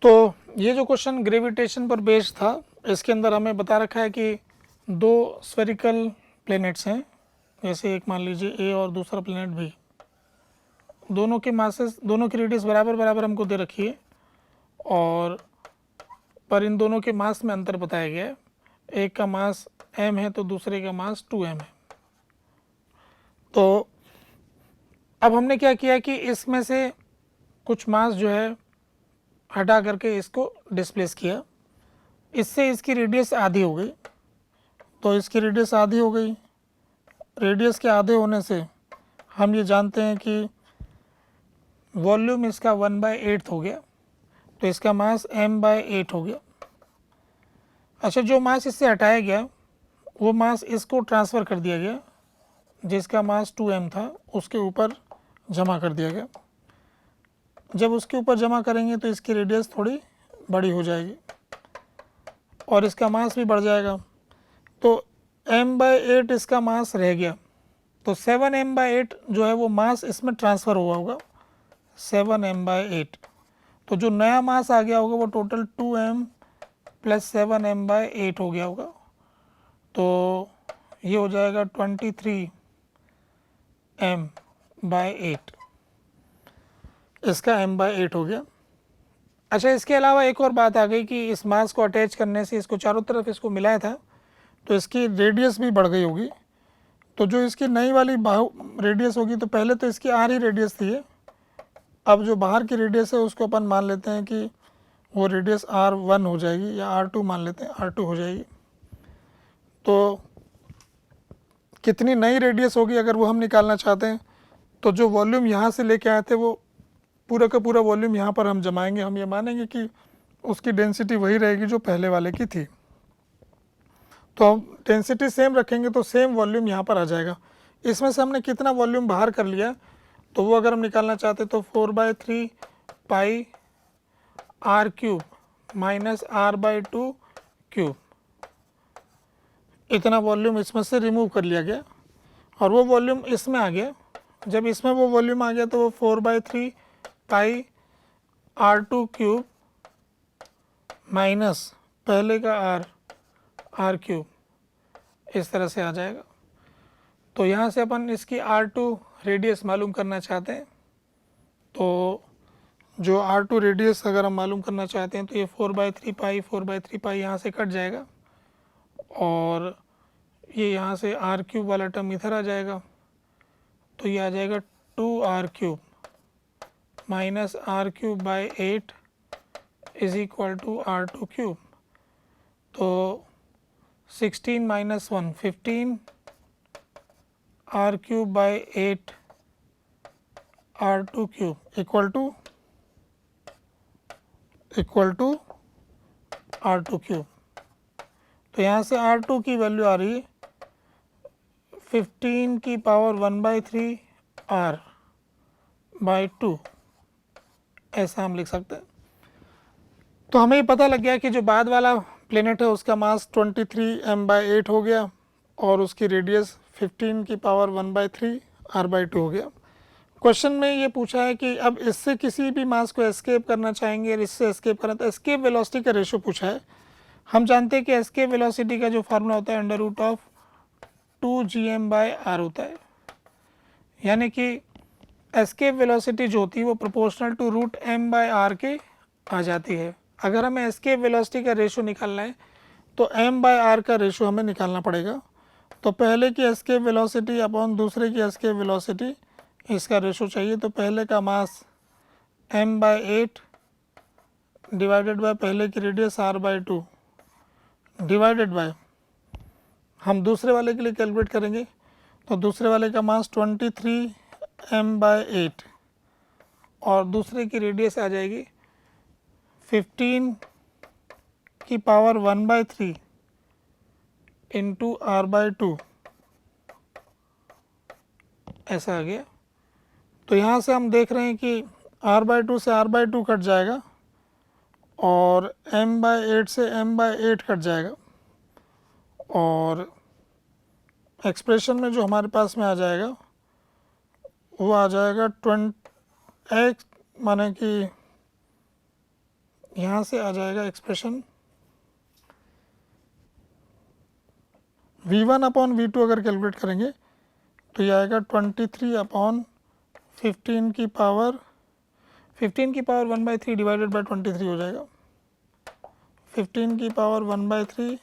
तो ये जो क्वेश्चन ग्रेविटेशन पर बेस्ड था, इसके अंदर हमें बता रखा है कि दो स्फेरिकल प्लैनेट्स हैं, जैसे एक मान लीजिए ए और दूसरा प्लैनेट भी, दोनों के मासेस, दोनों की रेडियस बराबर बराबर हमको दे रखी है, और पर इन दोनों के मास में अंतर बताया गया है। एक का मास m है तो दूसरे का मास 2m है। तो अब हमने क्या किया कि इसमें से कुछ मास जो है हटा करके इसको डिस्प्लेस किया, इससे इसकी रेडियस आधी हो गई। तो इसकी रेडियस आधी हो गई, रेडियस के आधे होने से हम ये जानते हैं कि वॉल्यूम इसका 1/8 हो गया, तो इसका मास m/8 हो गया। अच्छा, जो मास इससे हटाया गया वो मास इसको ट्रांसफ़र कर दिया गया, जिसका मास 2m था उसके ऊपर जमा कर दिया गया। जब उसके ऊपर जमा करेंगे तो इसकी रेडियस थोड़ी बड़ी हो जाएगी और इसका मास भी बढ़ जाएगा, तो m/8 इसका मास रह गया, तो 7m/8 जो है वो मास इसमें ट्रांसफ़र हुआ होगा, 7m/8। तो जो नया मास आ गया होगा वो टोटल 2m प्लस 7m/8 हो गया होगा, तो ये हो जाएगा 23m/8, इसका m/8 हो गया। अच्छा, इसके अलावा एक और बात आ गई कि इस मास को अटैच करने से, इसको चारों तरफ इसको मिलाया था तो इसकी रेडियस भी बढ़ गई होगी। तो जो इसकी नई वाली रेडियस होगी, तो पहले तो इसकी r ही रेडियस थी, अब जो बाहर की रेडियस है उसको अपन मान लेते हैं कि वो रेडियस R1 हो जाएगी, या R2 मान लेते हैं, R2 हो जाएगी। तो कितनी नई रेडियस होगी अगर वो हम निकालना चाहते हैं, तो जो वॉल्यूम यहाँ से लेके आए थे वो पूरा का पूरा वॉल्यूम यहाँ पर हम जमाएंगे। हम ये मानेंगे कि उसकी डेंसिटी वही रहेगी जो पहले वाले की थी। तो हम डेंसिटी सेम रखेंगे तो सेम वॉल्यूम यहाँ पर आ जाएगा। इसमें से हमने कितना वॉल्यूम बाहर कर लिया, तो वो अगर हम निकालना चाहते तो 4/3 पाई R cube minus R/2 cube, इतना वॉल्यूम इसमें से रिमूव कर लिया गया और वो वॉल्यूम इसमें आ गया। जब इसमें वो वॉल्यूम आ गया तो वो 4/3 पाई R2 क्यूब माइनस पहले का R क्यूब, इस तरह से आ जाएगा। तो यहाँ से अपन इसकी R2 रेडियस मालूम करना चाहते हैं, तो जो R2 रेडियस अगर हम मालूम करना चाहते हैं तो ये 4/3 पाई यहाँ से कट जाएगा और ये यहाँ से R क्यूब वाला टर्म इधर आ जाएगा। तो ये आ जाएगा 2R cube minus R cube by 8 is equal to R2 cube. तो 16 minus 1 15 R cube by 8 R2 cube equal to R2 cube. तो यहाँ से R2 की वैल्यू आ रही है 15 की पावर 1/3 R/2, ऐसा हम लिख सकते हैं। तो हमें ये पता लग गया कि जो बाद वाला प्लेनेट है उसका मास 23 m/8 हो गया और उसकी रेडियस 15 की पावर 1/3 R/2 हो गया। क्वेश्चन में ये पूछा है कि अब इससे किसी भी मास को एस्केप करना चाहेंगे और इससे एस्केप करना, तो एस्केप वेलोसिटी का रेशो पूछा है। हम जानते हैं कि एस्केप वेलोसिटी का जो फार्मूला होता है √2gm/r होता है, यानी कि एस्केप वेलोसिटी जो होती है वो प्रोपोर्शनल टू √m/r के आ जाती है। अगर हमें एस्केप वेलोसिटी का रेशो निकालना है तो m/r का रेशो हमें निकालना पड़ेगा। तो पहले की एस्केप वेलोसिटी अपॉन दूसरे की एस्केप वेलोसिटी, इसका रेशो चाहिए। तो पहले का मास m/8 डिवाइडेड बाय पहले की रेडियस R/2 डिवाइडेड बाय, हम दूसरे वाले के लिए कैलकुलेट करेंगे तो दूसरे वाले का मास 23 m/8 और दूसरे की रेडियस आ जाएगी 15 की पावर 1/3 इंटू R/2, ऐसा आ गया। तो यहाँ से हम देख रहे हैं कि R/2 से R/2 कट जाएगा और m/8 से m/8 कट जाएगा और एक्सप्रेशन में जो हमारे पास में आ जाएगा वो आ जाएगा 20x, माने कि यहाँ से आ जाएगा एक्सप्रेशन v1 अपॉन v2 अगर कैलकुलेट करेंगे तो ये आएगा 23/15 की पावर 1/3 डिवाइडेड बाय 23 हो जाएगा। 15 की पावर 1/3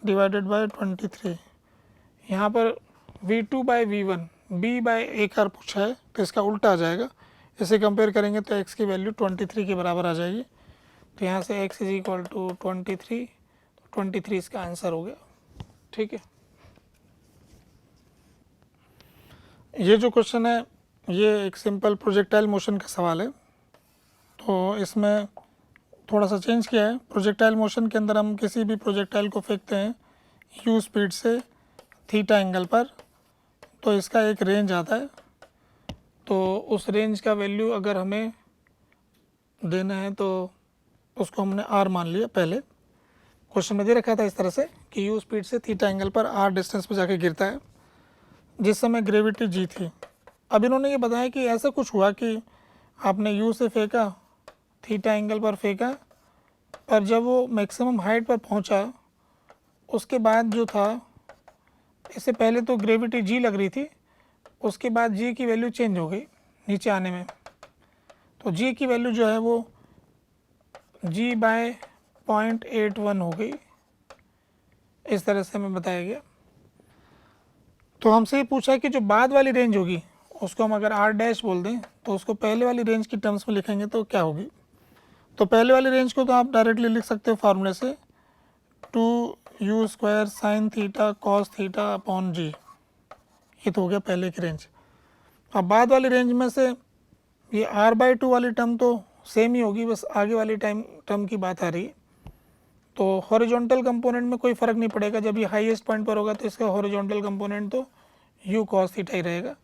डिवाइडेड बाय 23। यहाँ पर v2/v1 b/a पूछा है तो इसका उल्टा आ जाएगा। इसे कंपेयर करेंगे तो x की वैल्यू 23 के बराबर आ जाएगी। तो यहाँ से x इज इक्वल टू 23, 23 इसका आंसर हो गया। ठीक है, ये जो क्वेश्चन है ये एक सिंपल प्रोजेक्टाइल मोशन का सवाल है। तो इसमें थोड़ा सा चेंज किया है। प्रोजेक्टाइल मोशन के अंदर हम किसी भी प्रोजेक्टाइल को फेंकते हैं u स्पीड से थीटा एंगल पर, तो इसका एक रेंज आता है। तो उस रेंज का वैल्यू अगर हमें देना है तो उसको हमने r मान लिया। पहले क्वेश्चन में दे रखा था इस तरह से कि u स्पीड से थीटा एंगल पर r डिस्टेंस पर जाके गिरता है जिस समय ग्रेविटी g थी। अब इन्होंने ये बताया कि ऐसा कुछ हुआ कि आपने u से फेंका, थीटा एंगल पर फेंका, पर जब वो मैक्सिमम हाइट पर पहुंचा उसके बाद जो था, इससे पहले तो ग्रेविटी g लग रही थी, उसके बाद g की वैल्यू चेंज हो गई नीचे आने में। तो g की वैल्यू जो है वो g/0.81 हो गई, इस तरह से हमें बताया गया। तो हमसे ये पूछा कि जो बाद वाली रेंज होगी उसको हम अगर आर डैश बोल दें तो उसको पहले वाली रेंज की टर्म्स में लिखेंगे तो क्या होगी। तो पहले वाली रेंज को तो आप डायरेक्टली लिख सकते हो फार्मूले से 2u² sin theta cos theta upon g, ये तो हो गया पहले की रेंज। अब बाद वाली रेंज में से ये r/2 वाली टर्म तो सेम ही होगी, बस आगे वाली टर्म की बात आ रही है। तो हॉरिजॉन्टल कंपोनेंट में कोई फ़र्क नहीं पड़ेगा, जब ये हाईएस्ट पॉइंट पर होगा तो इसका हॉरिजॉन्टल कंपोनेंट तो u cos थीटा ही रहेगा।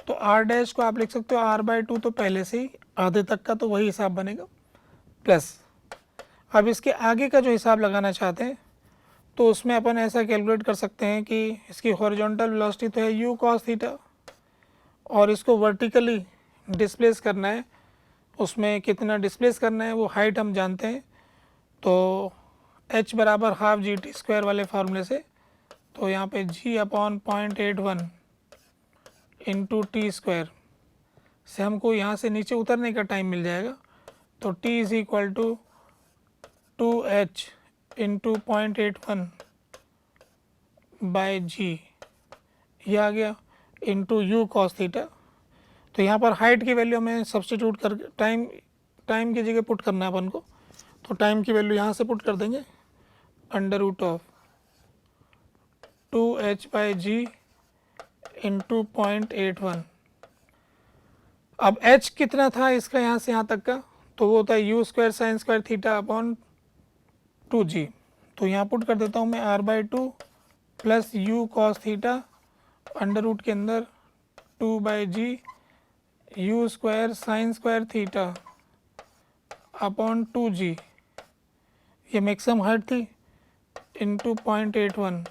तो r डैश को आप लिख सकते हो r/2, तो पहले से ही आधे तक का तो वही हिसाब बनेगा प्लस। अब इसके आगे का जो हिसाब लगाना चाहते हैं तो उसमें अपन ऐसा कैलकुलेट कर सकते हैं कि इसकी हॉरिजॉन्टल वेलोसिटी तो है u cos थीटा, और इसको वर्टिकली डिस्प्लेस करना है, उसमें कितना डिस्प्लेस करना है वो हाइट हम जानते हैं, तो h बराबर हाफ GT² वाले फार्मूले से, तो यहाँ पे g upon 0.81 into T square से हमको यहाँ से नीचे उतरने का टाइम मिल जाएगा। तो t is equal to 2h into 0.81 by g, ये आ गया इंटू u cos थीटा। तो यहाँ पर हाइट की वैल्यू हमें सब्सटीट्यूट कर टाइम की जगह पुट करना है अपन को, तो टाइम की वैल्यू यहाँ से पुट कर देंगे √2h बाई जी इंटू 0.81। अब h कितना था इसका यहाँ से यहाँ तक का, तो वो होता है u² sin² theta upon 2g। तो यहाँ पुट कर देता हूँ मैं r/2 plus u cos theta √ के अंदर 2/g u² sin² theta upon 2g, ये मैक्सिमम हाइट थी, इंटू 0.81,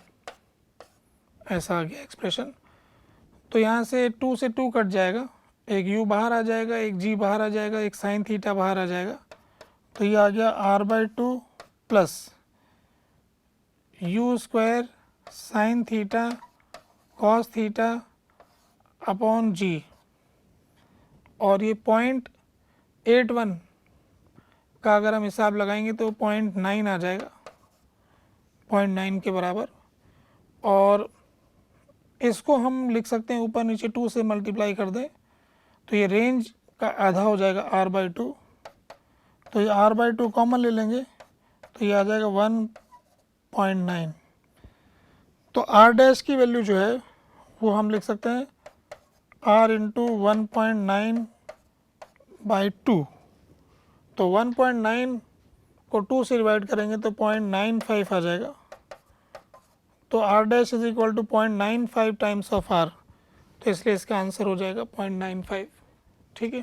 ऐसा आ गया एक्सप्रेशन। तो यहाँ से 2 से 2 कट जाएगा, एक u बाहर आ जाएगा, एक g बाहर आ जाएगा, एक साइन थीटा बाहर आ जाएगा, तो ये आ गया r/2 plus u² sine theta cos theta upon g, और ये 0.81 का अगर हम हिसाब लगाएंगे तो 0.9 आ जाएगा, 0.9 के बराबर। और इसको हम लिख सकते हैं ऊपर नीचे 2 से मल्टीप्लाई कर दें तो ये रेंज का आधा हो जाएगा r/2, तो ये r/2 कॉमन ले लेंगे तो ये आ जाएगा 1.9। तो r डैश की वैल्यू जो है वो हम लिख सकते हैं r इंटू 1.9 बाई 2, तो 1.9 को 2 से डिवाइड करेंगे तो 0.95 आ जाएगा। तो r dash is equal to 0.95 times of r, तो इसलिए इसका आंसर हो जाएगा 0.95। ठीक है।